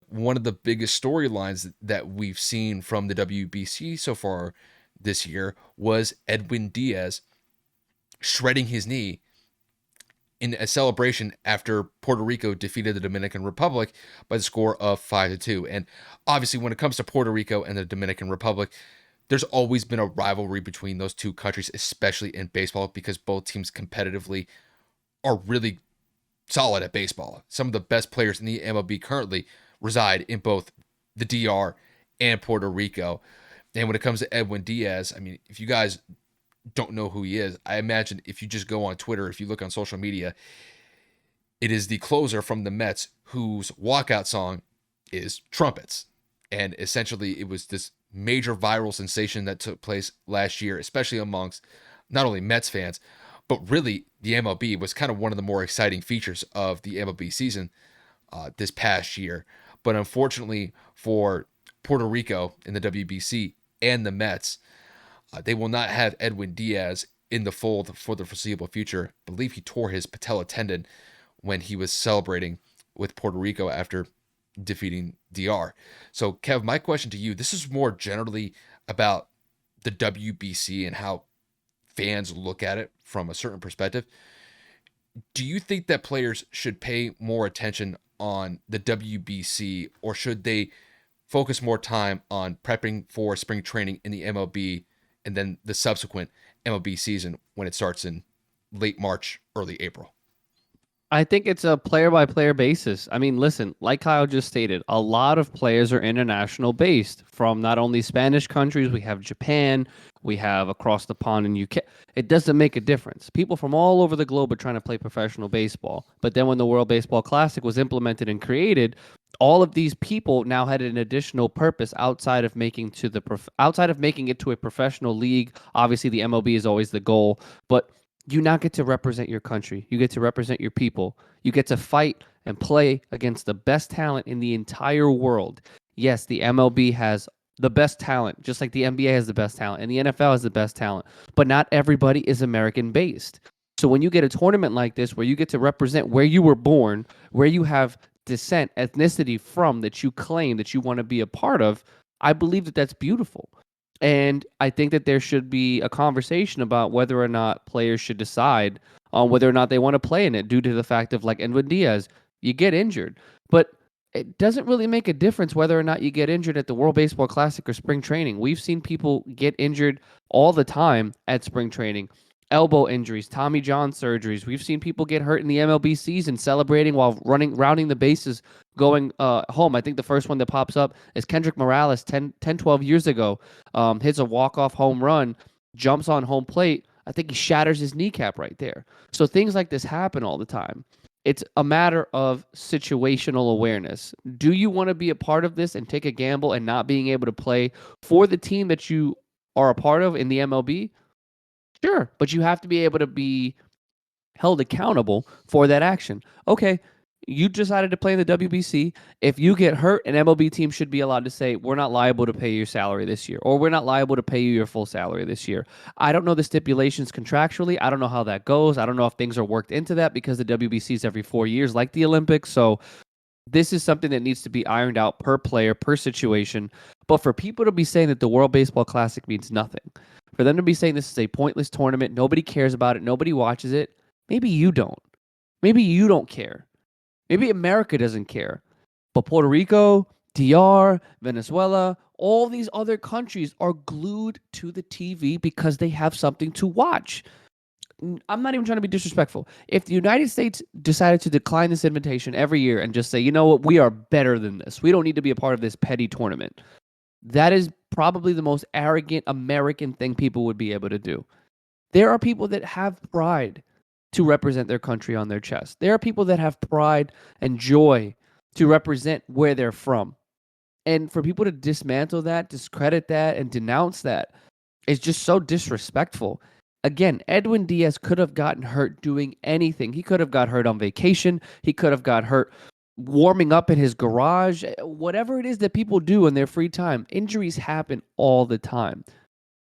one of the biggest storylines that we've seen from the WBC so far this year was Edwin Diaz shredding his knee in a celebration after Puerto Rico defeated the Dominican Republic by the score of 5-2. And obviously, when it comes to Puerto Rico and the Dominican Republic, there's always been a rivalry between those two countries, especially in baseball, because both teams competitively are really solid at baseball. Some of the best players in the MLB currently reside in both the DR and Puerto Rico. And when it comes to Edwin Diaz, I mean, if you guys don't know who he is, I imagine if you just go on Twitter, if you look on social media, it is the closer from the Mets whose walkout song is Trumpets. And essentially, it was this major viral sensation that took place last year, especially amongst not only Mets fans, but really the MLB was kind of one of the more exciting features of the MLB season this past year. But unfortunately for Puerto Rico in the WBC and the Mets, they will not have Edwin Diaz in the fold for the foreseeable future. I believe he tore his Patellar tendon when he was celebrating with Puerto Rico after defeating DR. So, Kev, my question to you, this is more generally about the WBC and how fans look at it from a certain perspective. Do you think that players should pay more attention on the WBC, or should they focus more time on prepping for spring training in the MLB and then the subsequent MLB season when it starts in late March, early April? I think it's a player by player basis. I mean, listen, like Kyle just stated, a lot of players are international based from not only Spanish countries, we have Japan, we have across the pond in UK. It doesn't make a difference. People from all over the globe are trying to play professional baseball. But then when the World Baseball Classic was implemented and created, all of these people now had an additional purpose outside of making it to a professional league. Obviously, the MLB is always the goal, but you now get to represent your country. You get to represent your people. You get to fight and play against the best talent in the entire world. Yes, the MLB has the best talent, just like the NBA has the best talent and the NFL has the best talent, but not everybody is American based. So when you get a tournament like this where you get to represent where you were born, where you have descent, ethnicity from that you claim that you want to be a part of, I believe that that's beautiful. And I think that there should be a conversation about whether or not players should decide on whether or not they want to play in it due to the fact of, like Edwin Diaz, you get injured. But it doesn't really make a difference whether or not you get injured at the World Baseball Classic or spring training. We've seen people get injured all the time at spring training. Elbow injuries, Tommy John surgeries. We've seen people get hurt in the MLB season celebrating while rounding the bases, going home. I think the first one that pops up is Kendrick Morales 12 years ago. Hits a walk-off home run, jumps on home plate. I think he shatters his kneecap right there. So things like this happen all the time. It's a matter of situational awareness. Do you want to be a part of this and take a gamble and not being able to play for the team that you are a part of in the MLB? Sure, but you have to be able to be held accountable for that action. Okay, you decided to play in the WBC. If you get hurt, an MLB team should be allowed to say, we're not liable to pay your salary this year, or we're not liable to pay you your full salary this year. I don't know the stipulations contractually. I don't know how that goes. I don't know if things are worked into that because the WBC is every 4 years like the Olympics. So this is something that needs to be ironed out per player, per situation. But for people to be saying that the World Baseball Classic means nothing, for them to be saying this is a pointless tournament, nobody cares about it, nobody watches it, maybe you don't. Maybe you don't care. Maybe America doesn't care. But Puerto Rico, DR, Venezuela, all these other countries are glued to the TV because they have something to watch. I'm not even trying to be disrespectful. If the United States decided to decline this invitation every year and just say, you know what, we are better than this, we don't need to be a part of this petty tournament, that is probably the most arrogant American thing people would be able to do. There are people that have pride to represent their country on their chest. There are people that have pride and joy to represent where they're from. And for people to dismantle that, discredit that, and denounce that is just so disrespectful. Again, Edwin Diaz could have gotten hurt doing anything. He could have got hurt on vacation. He could have got hurt warming up in his garage. Whatever it is that people do in their free time, injuries happen all the time.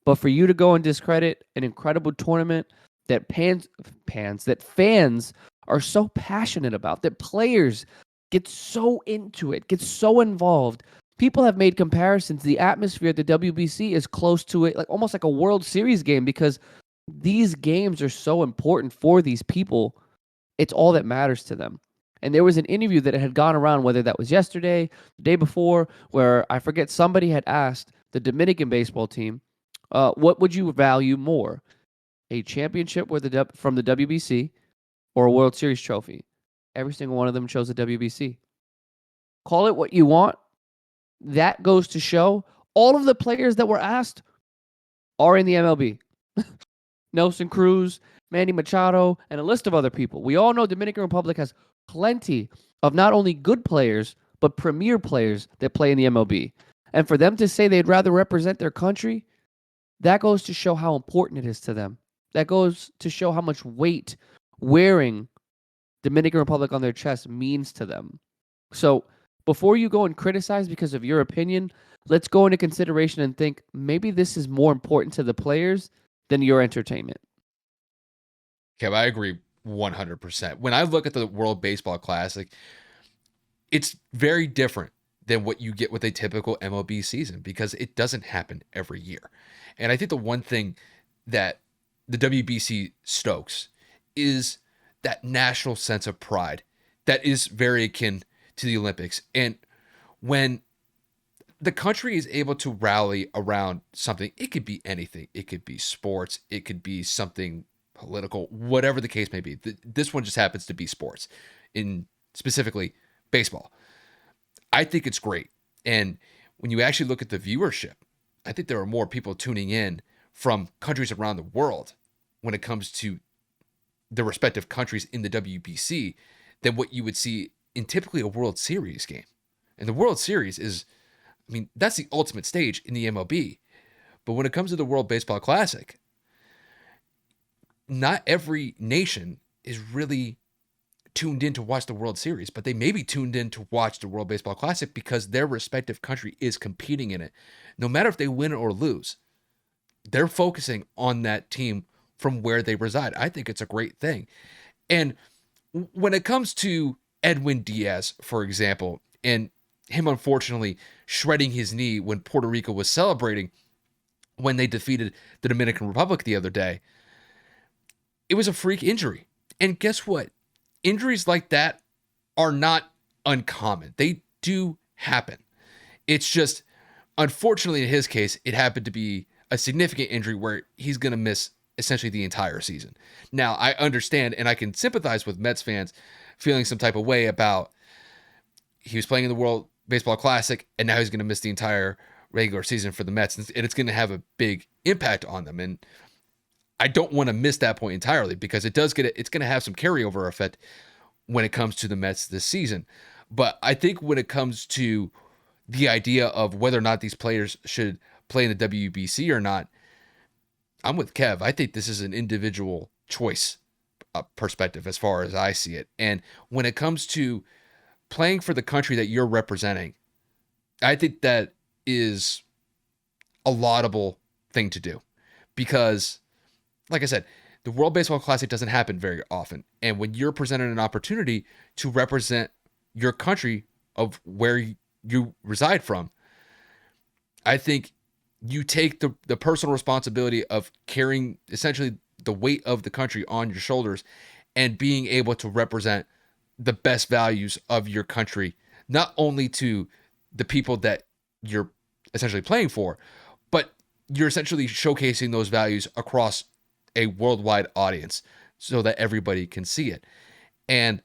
But for you to go and discredit an incredible tournament that fans are so passionate about, that players get so into it, get so involved. People have made comparisons. The atmosphere at the WBC is close to it, like almost like a World Series game, because these games are so important for these people. It's all that matters to them. And there was an interview that had gone around, whether that was yesterday, the day before, where I forget somebody had asked the Dominican baseball team, what would you value more, a championship from the WBC or a World Series trophy? Every single one of them chose the WBC. Call it what you want. That goes to show all of the players that were asked are in the MLB. Nelson Cruz, Manny Machado, and a list of other people. We all know Dominican Republic has plenty of not only good players, but premier players that play in the MLB. And for them to say they'd rather represent their country, that goes to show how important it is to them. That goes to show how much weight wearing Dominican Republic on their chest means to them. So before you go and criticize because of your opinion, let's go into consideration and think maybe this is more important to the players than your entertainment. Kev, I agree 100%. When I look at the World Baseball Classic, it's very different than what you get with a typical MLB season because it doesn't happen every year. And I think the one thing that the WBC stokes is that national sense of pride that is very akin to the Olympics. And when the country is able to rally around something, it could be anything. It could be sports. It could be something political, whatever the case may be. This one just happens to be sports, in specifically baseball. I think it's great. And when you actually look at the viewership, I think there are more people tuning in from countries around the world when it comes to the respective countries in the WBC than what you would see in typically a World Series game. And the World Series is, I mean, that's the ultimate stage in the MLB. But when it comes to the World Baseball Classic, not every nation is really tuned in to watch the World Series, but they may be tuned in to watch the World Baseball Classic because their respective country is competing in it. No matter if they win or lose, they're focusing on that team from where they reside. I think it's a great thing. And when it comes to Edwin Diaz, for example, and him unfortunately shredding his knee when Puerto Rico was celebrating when they defeated the Dominican Republic the other day, it was a freak injury. And guess what? Injuries like that are not uncommon. They do happen. It's just, unfortunately, in his case, it happened to be a significant injury where he's going to miss essentially the entire season. Now, I understand and I can sympathize with Mets fans feeling some type of way about he was playing in the World Baseball Classic and now he's going to miss the entire regular season for the Mets, and it's going to have a big impact on them. And I don't want to miss that point entirely because it's going to have some carryover effect when it comes to the Mets this season. But I think when it comes to the idea of whether or not these players should play in the WBC or not, I'm with Kev. I think this is an individual choice perspective as far as I see it. And when it comes to playing for the country that you're representing, I think that is a laudable thing to do because, like I said, the World Baseball Classic doesn't happen very often. And when you're presented an opportunity to represent your country of where you reside from, I think you take the personal responsibility of carrying essentially the weight of the country on your shoulders and being able to represent the best values of your country, not only to the people that you're essentially playing for, but you're essentially showcasing those values across a worldwide audience so that everybody can see it. And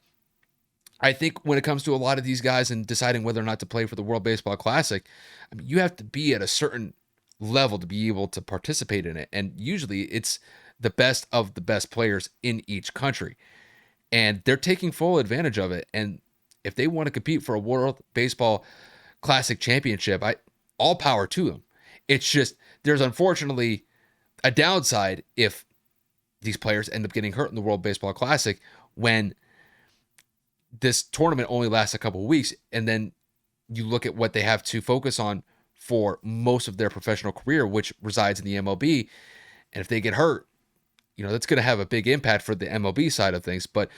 I think when it comes to a lot of these guys and deciding whether or not to play for the World Baseball Classic, I mean, you have to be at a certain level to be able to participate in it. And usually it's the best of the best players in each country. And they're taking full advantage of it. And if they want to compete for a World Baseball Classic championship, all power to them. It's just there's unfortunately a downside if these players end up getting hurt in the World Baseball Classic when this tournament only lasts a couple of weeks, and then you look at what they have to focus on for most of their professional career, which resides in the MLB. And if they get hurt, that's going to have a big impact for the MLB side of things. But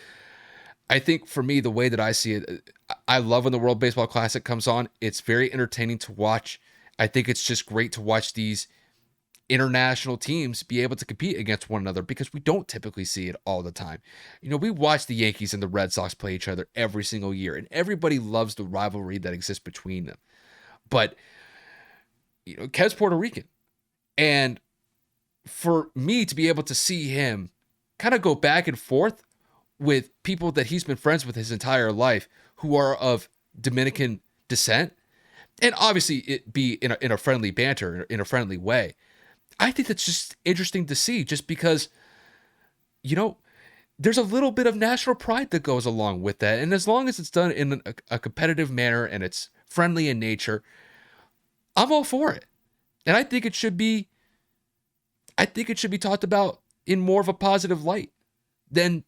I think for me, the way that I see it, I love when the World Baseball Classic comes on. It's very entertaining to watch. I think it's just great to watch these international teams be able to compete against one another because we don't typically see it all the time. We watch the Yankees and the Red Sox play each other every single year, and everybody loves the rivalry that exists between them. But, Kev's Puerto Rican. And for me to be able to see him kind of go back and forth with people that he's been friends with his entire life who are of Dominican descent, and obviously it be in a friendly banter, in a friendly way, I think that's just interesting to see just because, there's a little bit of national pride that goes along with that. And as long as it's done in a competitive manner and it's friendly in nature, I'm all for it. And I think it should be talked about in more of a positive light than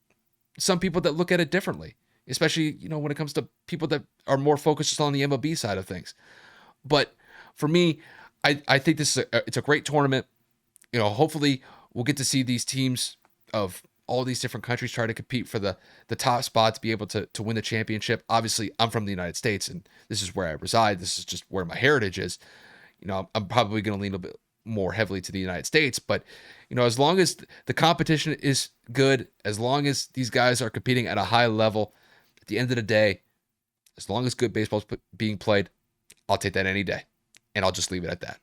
some people that look at it differently, especially, when it comes to people that are more focused on the MLB side of things. But for me, I think it's a great tournament. Hopefully we'll get to see these teams of all these different countries try to compete for the top spot to be able to win the championship. Obviously, I'm from the United States, and this is where I reside. This is just where my heritage is. I'm probably going to lean a bit more heavily to the United States, but as long as the competition is good, as long as these guys are competing at a high level, at the end of the day, as long as good baseball is being played, I'll take that any day, and I'll just leave it at that.